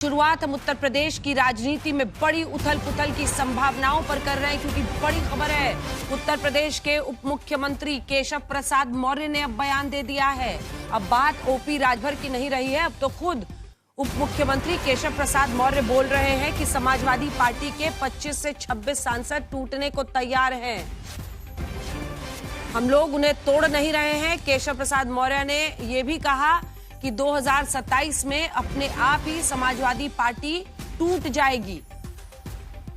शुरुआत हम उत्तर प्रदेश की राजनीति में बड़ी उथल पुथल की संभावनाओं पर कर रहे हैं, क्योंकि बड़ी खबर है। उत्तर प्रदेश के उप मुख्यमंत्री केशव प्रसाद मौर्य ने अब बयान दे दिया है। अब बात ओपी राजभर की नहीं रही है, अब तो खुद उप मुख्यमंत्री केशव प्रसाद मौर्य बोल रहे हैं कि समाजवादी पार्टी के 25 से 26 सांसद टूटने को तैयार हैं। हम लोग उन्हें तोड़ नहीं रहे हैं। केशव प्रसाद मौर्य ने यह भी कहा कि 2027 में अपने आप ही समाजवादी पार्टी टूट जाएगी।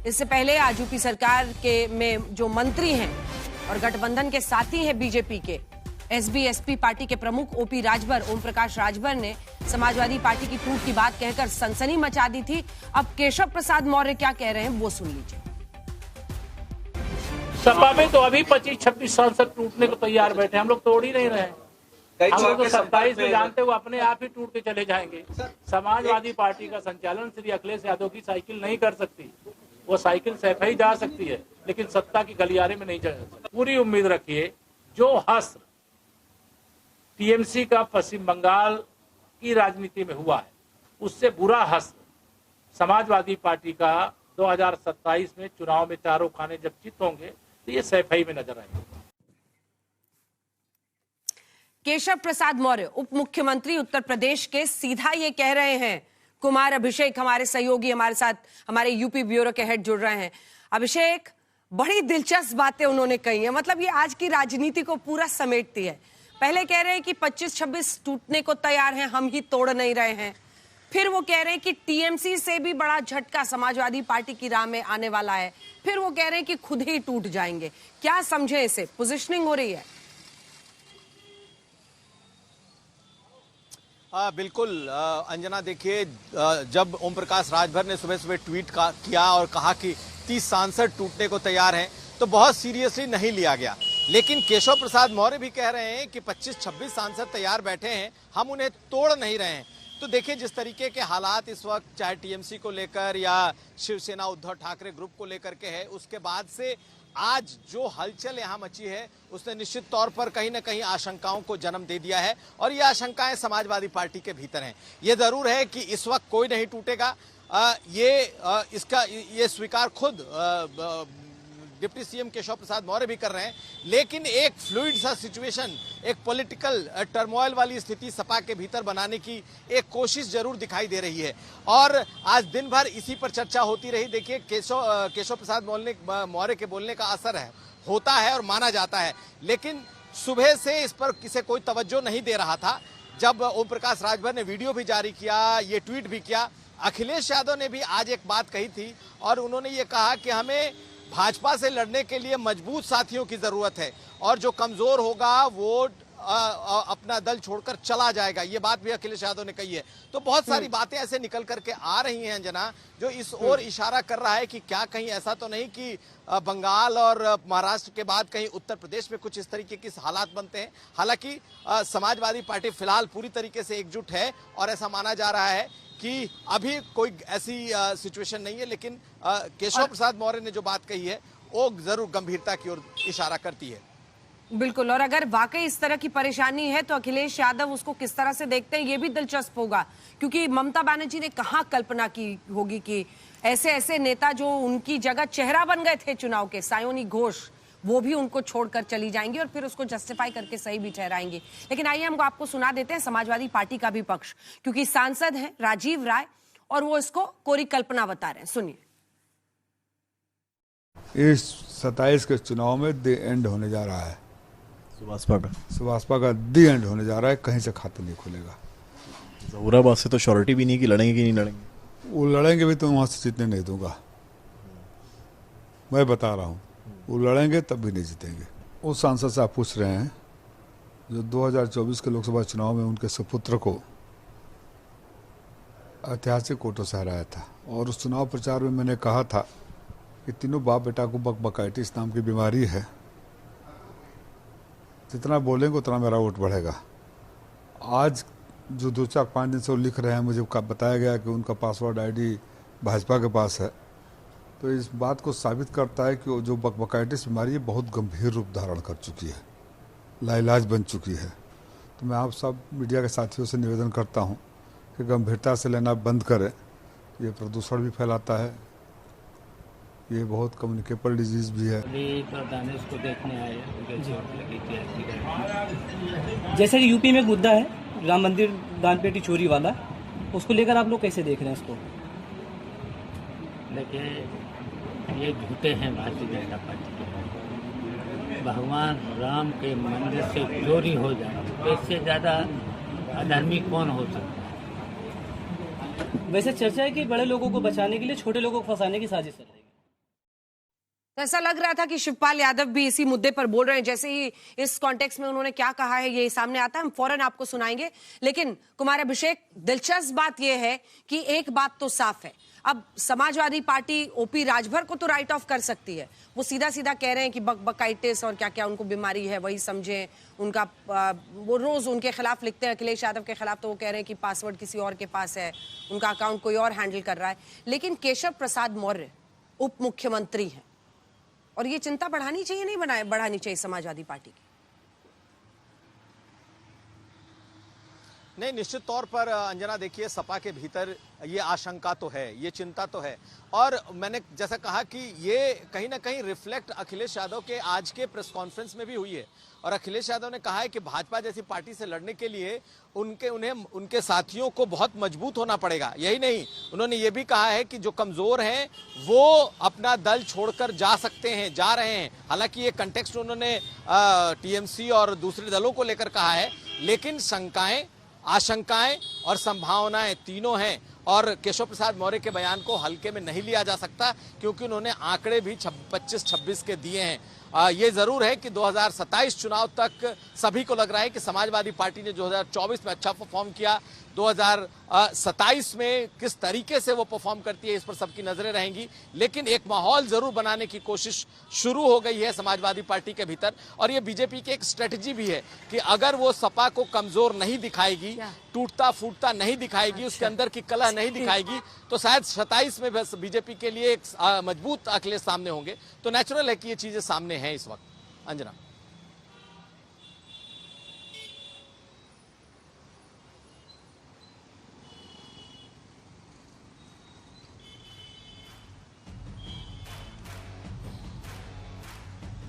इससे पहले आज यूपी सरकार के में जो मंत्री हैं और गठबंधन के साथी हैं बीजेपी के, एसबी-एसपी पार्टी के प्रमुख ओपी राजभर, ओम प्रकाश राजभर ने समाजवादी पार्टी की टूट की बात कहकर सनसनी मचा दी थी। अब केशव प्रसाद मौर्य क्या कह रहे हैं वो सुन लीजिए। सपा में तो अभी 25-26 सांसद टूटने को तैयार बैठे, हम लोग तोड़ ही नहीं रहे हैं। हम लोग तो 27 में जानते हुए अपने आप ही टूट के चले जाएंगे। समाजवादी पार्टी का संचालन श्री अखिलेश यादव की साइकिल नहीं कर सकती। वो साइकिल सैफ ही जा सकती है, लेकिन सत्ता की गलियारे में नहीं जा सकती। पूरी उम्मीद रखिए, जो हश्र टीएमसी का पश्चिम बंगाल की राजनीति में हुआ है, उससे बुरा हश्र समाजवादी पार्टी का 2027 में चुनाव में चारों खाने जब चित होंगे तो ये सैफई में नजर आएंगे। केशव प्रसाद मौर्य उप मुख्यमंत्री उत्तर प्रदेश के सीधा ये कह रहे हैं। कुमार अभिषेक हमारे सहयोगी हमारे साथ, हमारे यूपी ब्यूरो के हेड जुड़ रहे हैं। अभिषेक, बड़ी दिलचस्प बातें उन्होंने कही हैं, मतलब ये आज की राजनीति को पूरा समेटती है। पहले कह रहे हैं कि 25-26 टूटने को तैयार हैं, हम ही तोड़ नहीं रहे हैं। फिर वो कह रहे हैं कि टीएमसी से भी बड़ा झटका समाजवादी पार्टी की राह में आने वाला है। फिर वो कह रहे हैं कि खुद ही टूट जाएंगे। क्या समझे इसे? पोजिशनिंग हो रही है। बिल्कुल अंजना, देखिए, जब ओम प्रकाश राजभर ने सुबह सुबह ट्वीट किया और कहा कि 30 सांसद टूटने को तैयार हैं, तो बहुत सीरियसली नहीं लिया गया। लेकिन केशव प्रसाद मौर्य भी कह रहे हैं कि 25-26 सांसद तैयार बैठे हैं, हम उन्हें तोड़ नहीं रहे हैं। तो देखिए, जिस तरीके के हालात इस वक्त चाहे टीएमसी को लेकर या शिवसेना उद्धव ठाकरे ग्रुप को लेकर के है, उसके बाद से आज जो हलचल यहाँ मची है उसने निश्चित तौर पर कहीं ना कहीं आशंकाओं को जन्म दे दिया है, और ये आशंकाएं समाजवादी पार्टी के भीतर हैं। ये जरूर है कि इस वक्त कोई नहीं टूटेगा, ये स्वीकार खुद डिप्टी सीएम केशव प्रसाद मौर्य भी कर रहे हैं। लेकिन एक फ्लूइड सा सिचुएशन, एक पॉलिटिकल टर्मोइल वाली स्थिति सपा के भीतर बनाने की एक कोशिश जरूर दिखाई दे रही है, और आज दिन भर इसी पर चर्चा होती रही। देखिए, केशव प्रसाद मौर्य के बोलने का असर होता है और माना जाता है, लेकिन सुबह से इस पर किसी कोई तवज्जो नहीं दे रहा था। जब ओम प्रकाश राजभर ने वीडियो भी जारी किया, ये ट्वीट भी किया, अखिलेश यादव ने भी आज एक बात कही थी, और उन्होंने ये कहा कि हमें भाजपा से लड़ने के लिए मजबूत साथियों की जरूरत है, और जो कमजोर होगा वो अपना दल छोड़कर चला जाएगा। ये बात भी अखिलेश यादव ने कही है। तो बहुत सारी बातें ऐसे निकल करके आ रही हैं अंजना, जो इस ओर इशारा कर रहा है कि क्या कहीं ऐसा तो नहीं कि बंगाल और महाराष्ट्र के बाद कहीं उत्तर प्रदेश में कुछ इस तरीके के हालात बनते हैं। हालांकि समाजवादी पार्टी फिलहाल पूरी तरीके से एकजुट है, और ऐसा माना जा रहा है कि अभी कोई ऐसी सिचुएशन नहीं है। लेकिन केशव प्रसाद मौर्य ने जो बात कही है वो जरूर गंभीरता की ओर इशारा करती है। बिल्कुल, और अगर वाकई इस तरह की परेशानी है तो अखिलेश यादव उसको किस तरह से देखते हैं ये भी दिलचस्प होगा, क्योंकि ममता बनर्जी ने कहाँ कल्पना की होगी कि ऐसे ऐसे नेता जो उनकी जगह चेहरा बन गए थे चुनाव के, सायोनी घोष, वो भी उनको छोड़कर चली जाएंगी और फिर उसको जस्टिफाई करके सही भी ठहराएंगी। लेकिन आइए हम आपको सुना देते हैं समाजवादी पार्टी का भी पक्ष, क्योंकि सांसद हैं राजीव राय और वो इसको कोरी कल्पना बता रहे हैं। सुनिए। इस 27 के चुनाव में द एंड होने जा रहा है। सुभाषपा का द एंड होने जा रहा है, कहीं से खाता नहीं खुलेगा। जहूराबाद से तो श्योरिटी भी नहीं कि लड़ेंगे कि नहीं लड़ेंगे। वो लड़ेंगे भी तो वहां से जीतने नहीं दूंगा, मैं बता रहा हूँ। वो लड़ेंगे तब भी नहीं जीतेंगे। उस सांसद से आप पूछ रहे हैं जो 2024 के लोकसभा चुनाव में उनके सुपुत्र को ऐतिहासिक वोटों से हराया था, और उस चुनाव प्रचार में मैंने कहा था कि तीनों बाप बेटा को बकबकाइटिस नाम की बीमारी है, जितना बोलेंगे उतना मेरा वोट बढ़ेगा। आज जो 2-4-5 दिन से वो लिख रहे हैं, मुझे बताया गया कि उनका पासवर्ड आईडी भाजपा के पास है, तो इस बात को साबित करता है कि जो बकबकाइटिस बीमारी है बहुत गंभीर रूप धारण कर चुकी है, लाइलाज बन चुकी है। तो मैं आप सब मीडिया के साथियों से निवेदन करता हूं कि गंभीरता से लेना बंद करें, ये प्रदूषण भी फैलाता है, ये बहुत कम्युनिकेबल डिजीज भी है। दानिश को देखने आए जैसे कि यूपी में एक मुद्दा है राम मंदिर दानपेटी चोरी वाला, उसको लेकर आप लोग कैसे देख रहे हैं इसको? देखिए, ये झूठे हैं भारतीय जनता पार्टी के। भगवान राम के मंदिर से चोरी हो जाए तो इससे ज़्यादा अधर्मी कौन हो सकता है? वैसे चर्चा है कि बड़े लोगों को बचाने के लिए छोटे लोगों को फंसाने की साजिश चल रही है। तो ऐसा लग रहा था कि शिवपाल यादव भी इसी मुद्दे पर बोल रहे हैं। जैसे ही इस कॉन्टेक्स्ट में उन्होंने क्या कहा है ये सामने आता है, हम फौरन आपको सुनाएंगे। लेकिन कुमार अभिषेक, दिलचस्प बात यह है कि एक बात तो साफ है, अब समाजवादी पार्टी ओपी राजभर को तो राइट ऑफ कर सकती है। वो सीधा सीधा कह रहे हैं कि बकबकाइटिस और क्या क्या उनको बीमारी है वही समझें। उनका वो रोज उनके खिलाफ लिखते हैं, अखिलेश यादव के खिलाफ, तो वो कह रहे हैं कि पासवर्ड किसी और के पास है, उनका अकाउंट कोई और हैंडल कर रहा है। लेकिन केशव प्रसाद मौर्य उप मुख्यमंत्री हैं और ये चिंता बढ़ानी चाहिए, नहीं बढ़ानी चाहिए समाजवादी पार्टी की? नहीं, निश्चित तौर पर अंजना, देखिए सपा के भीतर ये आशंका तो है, ये चिंता तो है। और मैंने जैसा कहा कि ये कहीं ना कहीं रिफ्लेक्ट अखिलेश यादव के आज के प्रेस कॉन्फ्रेंस में भी हुई है। और अखिलेश यादव ने कहा है कि भाजपा जैसी पार्टी से लड़ने के लिए उनके साथियों को बहुत मजबूत होना पड़ेगा। यही नहीं, उन्होंने ये भी कहा है कि जो कमजोर हैं वो अपना दल छोड़कर जा सकते हैं, जा रहे हैं। हालांकि ये कंटेक्स्ट उन्होंने टीएमसी और दूसरे दलों को लेकर कहा है, लेकिन शंकाएं, आशंकाएं और संभावनाएं तीनों हैं। और केशव प्रसाद मौर्य के बयान को हल्के में नहीं लिया जा सकता, क्योंकि उन्होंने आंकड़े भी 25-26 के दिए हैं। ये जरूर है कि 2027 चुनाव तक सभी को लग रहा है कि समाजवादी पार्टी ने 2024 में अच्छा परफॉर्म किया, 2027 में किस तरीके से वो परफॉर्म करती है इस पर सबकी नजरें रहेंगी। लेकिन एक माहौल जरूर बनाने की कोशिश शुरू हो गई है समाजवादी पार्टी के भीतर। और ये बीजेपी की एक स्ट्रेटजी भी है कि अगर वो सपा को कमजोर नहीं दिखाएगी, टूटता फूटता नहीं दिखाएगी, उसके अंदर की कलह नहीं दिखाएगी, तो शायद 27 में बस बीजेपी के लिए एक मजबूत अखिलेश सामने होंगे। तो नेचुरल है कि ये चीजें सामने हैं इस वक्त। अंजना,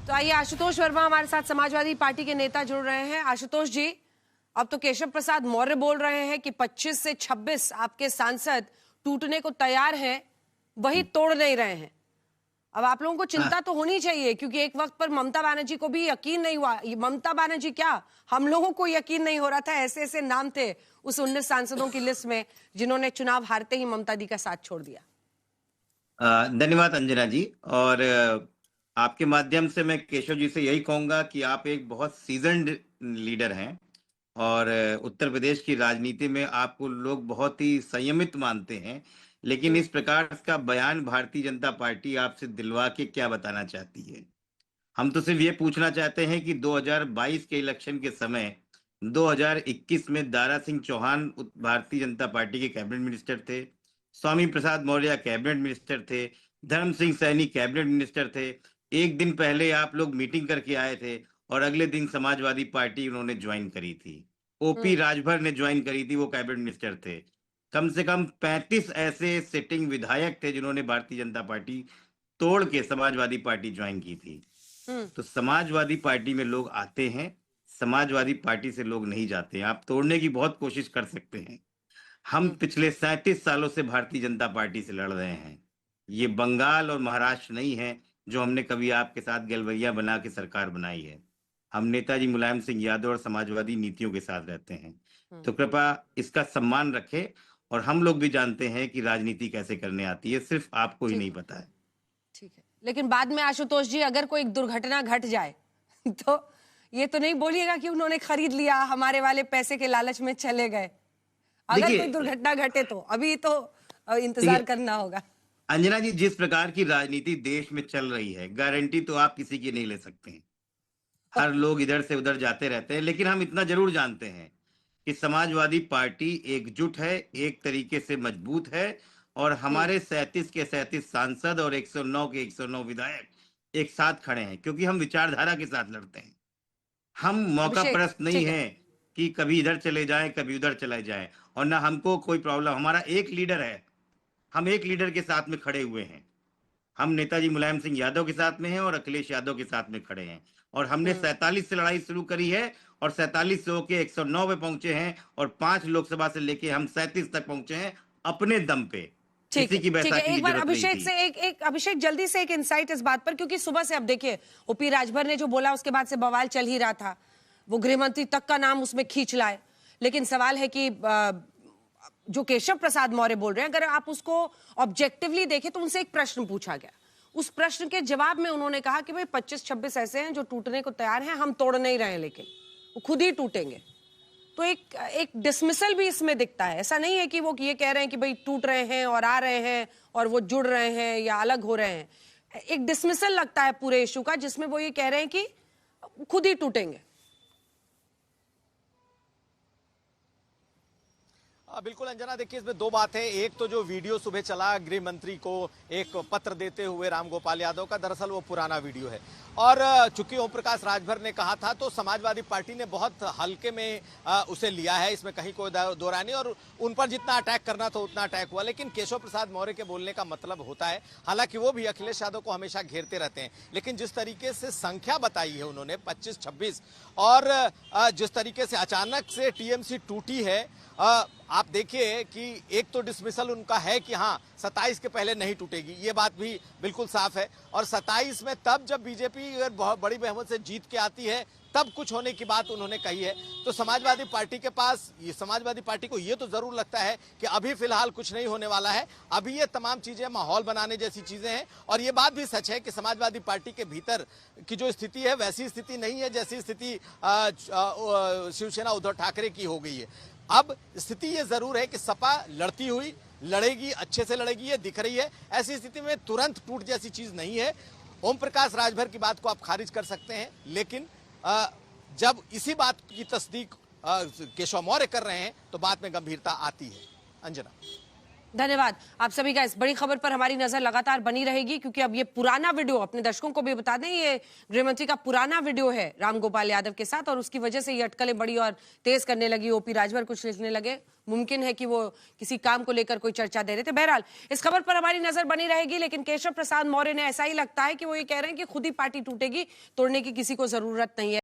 तो आइए, आशुतोष वर्मा हमारे साथ समाजवादी पार्टी के नेता जुड़ रहे हैं। आशुतोष जी, अब तो केशव प्रसाद मौर्य बोल रहे हैं कि 25 से 26 आपके सांसद टूटने को तैयार हैं, वही तोड़ नहीं रहे हैं। अब आप लोगों को चिंता तो होनी चाहिए, क्योंकि एक वक्त पर ममता बनर्जी को भी यकीन नहीं हुआ। ममता बनर्जी क्या, हम लोगों को यकीन नहीं हो रहा था। ऐसे ऐसे नाम थे उस 19 सांसदों की लिस्ट में जिन्होंने चुनाव हारते ही ममता दी का साथ छोड़ दिया। धन्यवाद अंजना जी। और आपके माध्यम से मैं केशव जी से यही कहूंगा कि आप एक बहुत सीजन्ड लीडर हैं और उत्तर प्रदेश की राजनीति में आपको लोग बहुत ही संयमित मानते हैं। लेकिन इस प्रकार का बयान भारतीय जनता पार्टी आपसे दिलवा के क्या बताना चाहती है? हम तो सिर्फ ये पूछना चाहते हैं कि 2022 के इलेक्शन के समय 2021 में दारा सिंह चौहान भारतीय जनता पार्टी के कैबिनेट मिनिस्टर थे, स्वामी प्रसाद मौर्य कैबिनेट मिनिस्टर थे, धर्म सिंह सैनी कैबिनेट मिनिस्टर थे। एक दिन पहले आप लोग मीटिंग करके आए थे और अगले दिन समाजवादी पार्टी उन्होंने ज्वाइन करी थी। ओपी राजभर ने ज्वाइन करी थी, वो कैबिनेट मिनिस्टर थे। कम से कम 35 ऐसे सिटिंग विधायक थे जिन्होंने भारतीय जनता पार्टी तोड़ के समाजवादी पार्टी ज्वाइन की थी। तो समाजवादी पार्टी में लोग आते हैं, समाजवादी पार्टी से लोग नहीं जाते हैं। आप तोड़ने की बहुत कोशिश कर सकते हैं। हम पिछले 37 सालों से भारतीय जनता पार्टी से लड़ रहे हैं। ये बंगाल और महाराष्ट्र नहीं है जो हमने कभी आपके साथ गलवैया बना के सरकार बनाई है। हम नेताजी मुलायम सिंह यादव और समाजवादी नीतियों के साथ रहते हैं। तो कृपया इसका सम्मान रखें। और हम लोग भी जानते हैं कि राजनीति कैसे करने आती है, सिर्फ आपको ही नहीं पता है। ठीक है, लेकिन बाद में आशुतोष जी अगर कोई दुर्घटना घट जाए तो ये तो नहीं बोलिएगा कि उन्होंने खरीद लिया, हमारे वाले पैसे के लालच में चले गए। अगर कोई दुर्घटना घटे तो अभी तो इंतजार करना होगा। अंजना जी, जिस प्रकार की राजनीति देश में चल रही है, गारंटी तो आप किसी की नहीं ले सकते हैं। हर लोग इधर से उधर जाते रहते हैं। लेकिन हम इतना जरूर जानते हैं कि समाजवादी पार्टी एकजुट है, एक तरीके से मजबूत है। और हमारे 37 के 37 सांसद और 109 के 109 विधायक एक साथ खड़े हैं, क्योंकि हम विचारधारा के साथ लड़ते हैं। हम मौका परस्त नहीं है कि कभी इधर चले जाएं, कभी उधर चले जाएं। और ना हमको कोई प्रॉब्लम, हमारा एक लीडर है, हम एक लीडर के साथ में खड़े हुए हैं। हम नेताजी मुलायम सिंह यादव के साथ में हैं और अखिलेश यादव के साथ में खड़े हैं, और हमने 47 से लड़ाई शुरू करी है और 47 से होके 109 पे पहुंचे हैं और 5 लोकसभा से लेके हम 37 तक पहुंचे हैं अपने दम पे। ठीक किसी की है, ठीक है। बैसाखी की एक बार जरूरत नहीं अभिषेक थी। से एक अभिषेक जल्दी से एक इंसाइट इस बात पर, क्योंकि सुबह से अब देखिए ओपी राजभर ने जो बोला उसके बाद से बवाल चल ही रहा था, वो गृह मंत्री तक का नाम उसमें खींच लाए। लेकिन सवाल है कि जो केशव प्रसाद मौर्य बोल रहे हैं, अगर आप उसको ऑब्जेक्टिवली देखें तो उनसे एक प्रश्न पूछा गया, उस प्रश्न के जवाब में उन्होंने कहा कि भाई 25-26 ऐसे हैं जो टूटने को तैयार हैं, हम तोड़ नहीं रहे हैं, लेकिन वो खुद ही टूटेंगे। तो एक डिसमिसल भी इसमें दिखता है। ऐसा नहीं है कि वो ये कह रहे हैं कि भाई टूट रहे हैं और आ रहे हैं और वो जुड़ रहे हैं या अलग हो रहे हैं। एक डिसमिसल लगता है पूरे इशू का, जिसमें वो ये कह रहे हैं कि खुद ही टूटेंगे। बिल्कुल अंजना, देखिए इसमें दो बात है। एक तो जो वीडियो सुबह चला गृह मंत्री को एक पत्र देते हुए रामगोपाल यादव का, दरअसल वो पुराना वीडियो है, और चूंकि ओम प्रकाश राजभर ने कहा था तो समाजवादी पार्टी ने बहुत हल्के में उसे लिया है, इसमें कहीं कोई दो राय नहीं, और उन पर जितना अटैक करना था उतना अटैक हुआ। लेकिन केशव प्रसाद मौर्य के बोलने का मतलब होता है, हालांकि वो भी अखिलेश यादव को हमेशा घेरते रहते हैं, लेकिन जिस तरीके से संख्या बताई है उन्होंने 25-26, और जिस तरीके से अचानक से टीएमसी टूटी है, आप देखिए कि एक तो डिसमिसल उनका है कि हाँ 27 के पहले नहीं टूटेगी, ये बात भी बिल्कुल साफ है, और 27 में तब जब बीजेपी अगर बहुत बड़ी बहुमत से जीत के आती है तब कुछ होने की बात उन्होंने कही है। तो समाजवादी पार्टी के पास, ये समाजवादी पार्टी को ये तो जरूर लगता है कि अभी फिलहाल कुछ नहीं होने वाला है, अभी ये तमाम चीजें माहौल बनाने जैसी चीजें हैं, और ये बात भी सच है कि समाजवादी पार्टी के भीतर की जो स्थिति है वैसी स्थिति नहीं है जैसी स्थिति शिवसेना उद्धव ठाकरे की हो गई है। अब स्थिति ये जरूर है कि सपा लड़ती हुई लड़ेगी, अच्छे से लड़ेगी, ये दिख रही है। ऐसी स्थिति में तुरंत टूट जैसी चीज नहीं है। ओम प्रकाश राजभर की बात को आप खारिज कर सकते हैं, लेकिन जब इसी बात की तस्दीक केशव मौर्य कर रहे हैं तो बात में गंभीरता आती है। अंजना, धन्यवाद। आप सभी का इस बड़ी खबर पर हमारी नजर लगातार बनी रहेगी, क्योंकि अब ये पुराना वीडियो, अपने दर्शकों को भी बता दें, ये गृहमंत्री का पुराना वीडियो है रामगोपाल यादव के साथ, और उसकी वजह से ये अटकलें बड़ी और तेज करने लगी। ओपी राजभर कुछ लिखने लगे, मुमकिन है कि वो किसी काम को लेकर कोई चर्चा दे रहे थे। बहरहाल इस खबर पर हमारी नजर बनी रहेगी, लेकिन केशव प्रसाद मौर्य ने ऐसा ही लगता है कि वो ये कह रहे हैं कि खुद ही पार्टी टूटेगी, तोड़ने की किसी को जरूरत नहीं है।